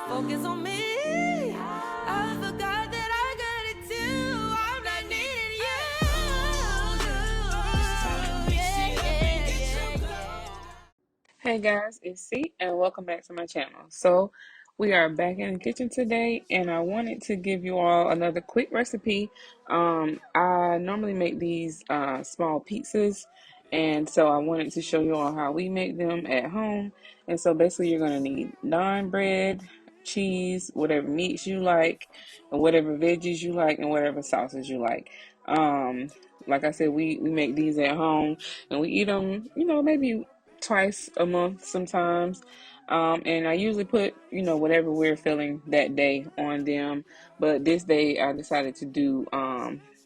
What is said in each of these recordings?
Focus on me. I forgot that I got it too. I'm not needing you. Hey guys, it's C and welcome back to my channel. So we are back in the kitchen today and I wanted to give you all another quick recipe. I normally make these small pizzas, and so I wanted to show you all how we make them at home. And so basically you're going to need naan bread, cheese, whatever meats you like, and whatever veggies you like, and whatever sauces you like. Um, like I said, we make these at home and we eat them, maybe twice a month sometimes. And I usually put, whatever we're feeling that day on them. But this day I decided to do,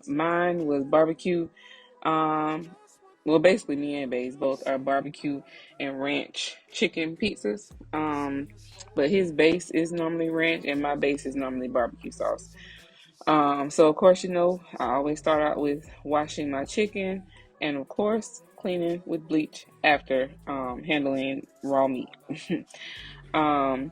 mine was barbecue. Um, well, basically me and Baze both are barbecue and ranch chicken pizzas. But his base is normally ranch and my base is normally barbecue sauce. So of course, I always start out with washing my chicken and of course cleaning with bleach after handling raw meat. um,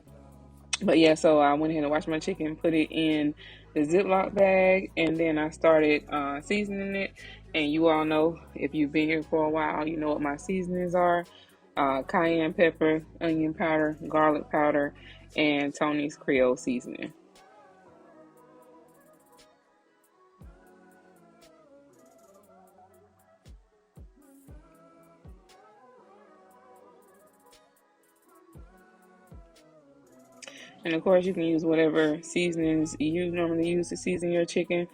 but yeah, so I went ahead and washed my chicken, put it in the Ziploc bag, and then I started seasoning it. And you all know, if you've been here for a while, you know what my seasonings are: cayenne pepper, onion powder, garlic powder, and Tony's Creole seasoning. And of course, you can use whatever seasonings you normally use to season your chicken.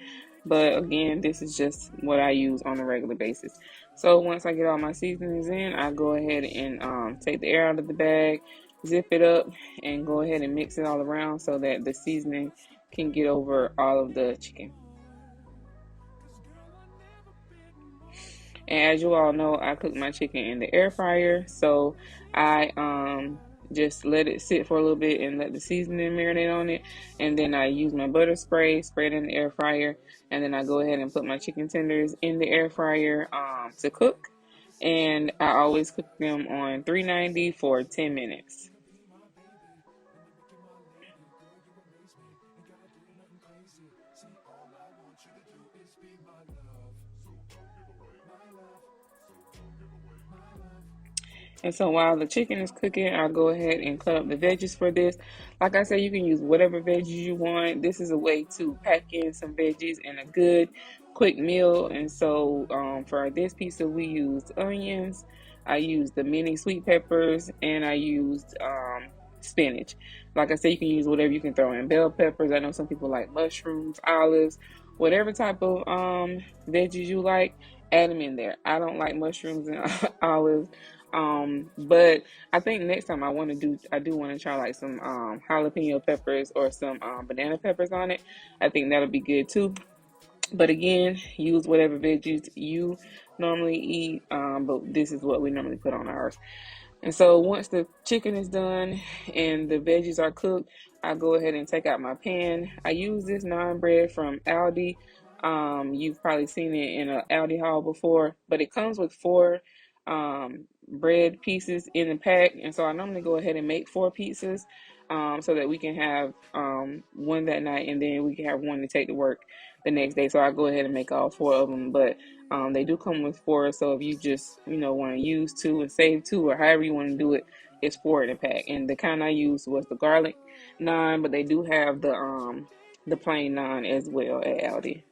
But again, this is just what I use on a regular basis. So once I get all my seasonings in, I go ahead and take the air out of the bag, zip it up, and go ahead and mix it all around so that the seasoning can get over all of the chicken. And as you all know, I cook my chicken in the air fryer. So I just let it sit for a little bit and let the seasoning marinate on it. And then I use my butter spray, spray it in the air fryer. And then I go ahead and put my chicken tenders in the air fryer to cook. And I always cook them on 390 for 10 minutes. And so while the chicken is cooking, I'll go ahead and cut up the veggies for this. Like I said, you can use whatever veggies you want. This is a way to pack in some veggies in a good, quick meal. And so for this pizza, we used onions. I used the mini sweet peppers, and I used spinach. Like I said, you can use whatever you can throw in. Bell peppers. I know some people like mushrooms, olives, whatever type of veggies you like, add them in there. I don't like mushrooms and olives. But I think next time I do want to try like some jalapeno peppers or some banana peppers on it. I think that'll be good too. But again, use whatever veggies you normally eat. But this is what we normally put on ours. And so once the chicken is done and the veggies are cooked, I go ahead and take out my pan. I use this naan bread from Aldi. You've probably seen it in an Aldi haul before, but it comes with four bread pieces in the pack. And so I normally go ahead and make four pizzas so that we can have one that night and then we can have one to take to work the next day. So I go ahead and make all four of them. But they do come with four, so if you just want to use two and save two, or however you want to do it, it's four in a pack. And the kind I used was the garlic naan, but they do have the plain naan as well at Aldi.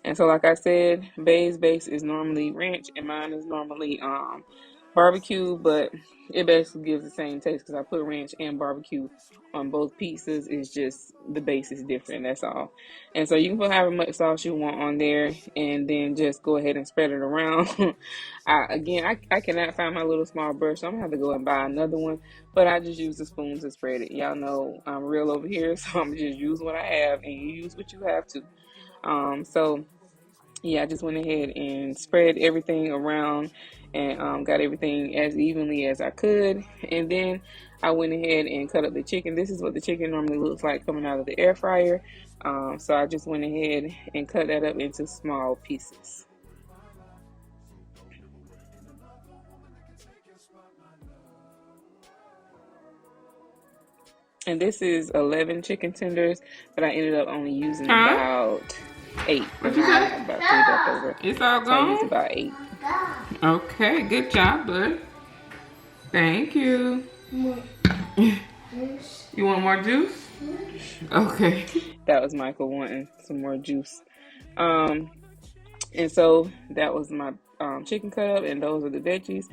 And so, like I said, Bay's base is normally ranch, and mine is normally barbecue, but it basically gives the same taste because I put ranch and barbecue on both pizzas. It's just the base is different, that's all. And so you can put however much sauce you want on there, and then just go ahead and spread it around. I cannot find my little small brush, so I'm gonna have to go and buy another one, but I just use the spoon to spread it. Y'all know I'm real over here, so I'm just use what I have, and you use what you have to. So yeah, I just went ahead and spread everything around and got everything as evenly as I could. And then I went ahead and cut up the chicken. This is what the chicken normally looks like coming out of the air fryer. So I just went ahead and cut that up into small pieces. And this is 11 chicken tenders, but I ended up only using Huh? about 8 What because you I only say? have about 3 left over. It's all So I used gone? about 8. Okay, good job, bud. Thank you. You want more juice? Okay. That was Michael wanting some more juice. Um, and so that was my chicken cut up, and those are the veggies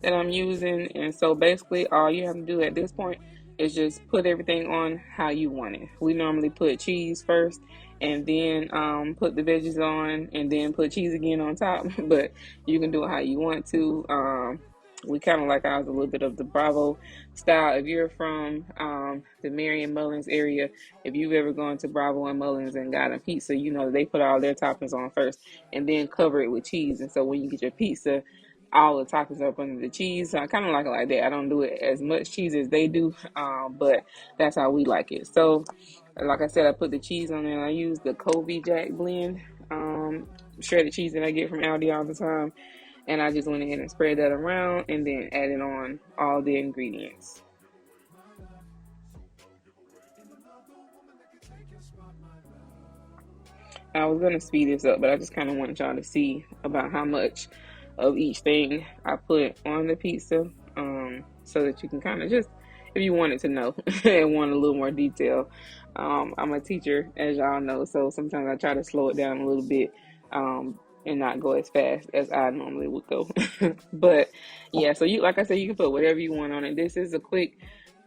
that I'm using. And so basically, all you have to do at this point is just put everything on how you want it. We normally put cheese first, and then put the veggies on, and then put cheese again on top. But you can do it how you want to. We kind of like ours a little bit of the Bravo style. If you're from the Marion Mullins area, if you've ever gone to Bravo and Mullins and got a pizza, you know they put all their toppings on first and then cover it with cheese. And so when you get your pizza, all the toppings are up under the cheese. So I kind of like it like that. I don't do it as much cheese as they do, but that's how we like it. So like I said, I put the cheese on there, and I use the Colby Jack blend, shredded cheese that I get from Aldi all the time. And I just went ahead and spread that around and then added on all the ingredients. I was going to speed this up, but I just kind of wanted y'all to see about how much of each thing I put on the pizza, so that you can kind of just, if you wanted to know and want a little more detail. I'm a teacher, as y'all know, so sometimes I try to slow it down a little bit, and not go as fast as I normally would go. But yeah, so you, like I said, you can put whatever you want on it. This is a quick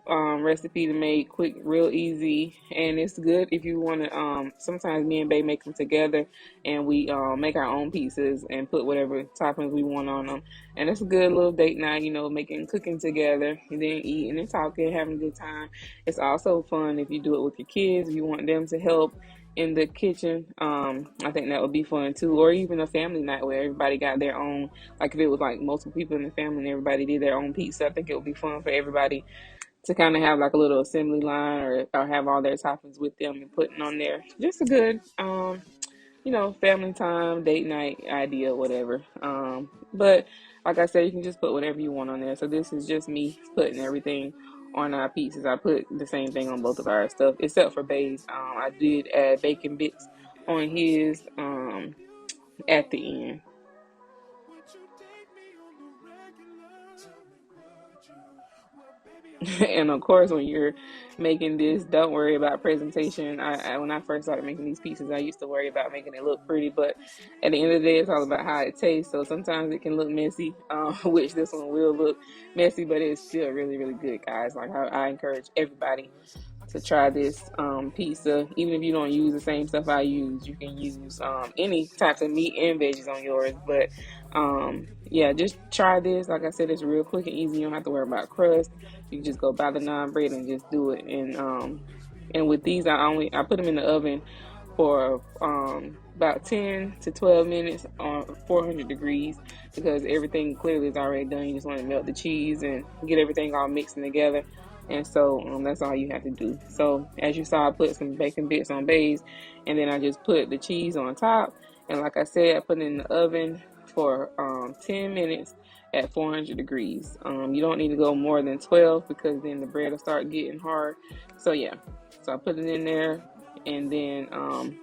recipe to make, quick, real easy, and it's good if you want to. Sometimes me and Bae make them together, and we make our own pizzas and put whatever toppings we want on them. And it's a good little date night, making cooking together, and then eating and talking, having a good time. It's also fun if you do it with your kids. If you want them to help in the kitchen, I think that would be fun too. Or even a family night where everybody got their own. Like if it was like multiple people in the family and everybody did their own pizza, I think it would be fun for everybody to kind of have like a little assembly line, or have all their toppings with them and putting on there. Just a good, family time, date night idea, whatever. But like I said, you can just put whatever you want on there. So this is just me putting everything on our pizzas. I put the same thing on both of our stuff, except for Bae's. I did add bacon bits on his at the end. And of course, when you're making this, don't worry about presentation. When I first started making these pieces, I used to worry about making it look pretty, but at the end of the day, it's all about how it tastes. So sometimes it can look messy, which this one will look messy, but it's still really, really good, guys. Like I encourage everybody to try this pizza. Even if you don't use the same stuff I use, you can use any types of meat and veggies on yours. But yeah, just try this. Like I said, it's real quick and easy. You don't have to worry about crust. You can just go buy the naan bread and just do it. And with these, I put them in the oven for about 10 to 12 minutes on 400 degrees, because everything clearly is already done. You just want to melt the cheese and get everything all mixing together. And so that's all you have to do. So as you saw, I put some bacon bits on Bae's, and then I just put the cheese on top. And like I said, I put it in the oven for 10 minutes at 400 degrees. You don't need to go more than 12, because then the bread will start getting hard. So yeah, so I put it in there. And then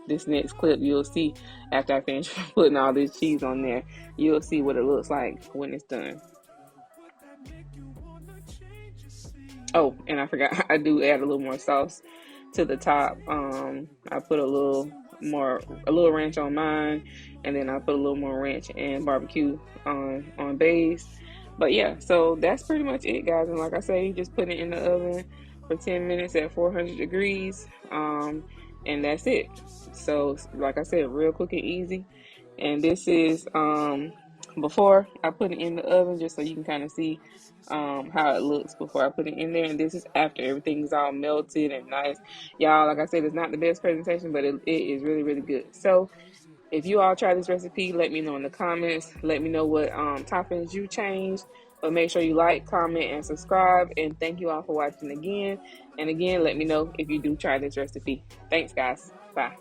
this next clip, you'll see after I finish putting all this cheese on there, you'll see what it looks like when it's done. Oh, and I forgot, I do add a little more sauce to the top. I put a little ranch on mine, and then I put a little more ranch and barbecue on Bae's. But yeah, so that's pretty much it, guys. And like I say, just put it in the oven for 10 minutes at 400 degrees, and that's it. So like I said, real quick and easy. And this is before I put it in the oven, just so you can kind of see how it looks before I put it in there. And this is after everything's all melted and nice. Y'all, like I said, it's not the best presentation, but it is really, really good. So if you all try this recipe, let me know in the comments. Let me know what toppings you changed. But make sure you like, comment, and subscribe. And thank you all for watching again. And again, let me know if you do try this recipe. Thanks, guys. Bye.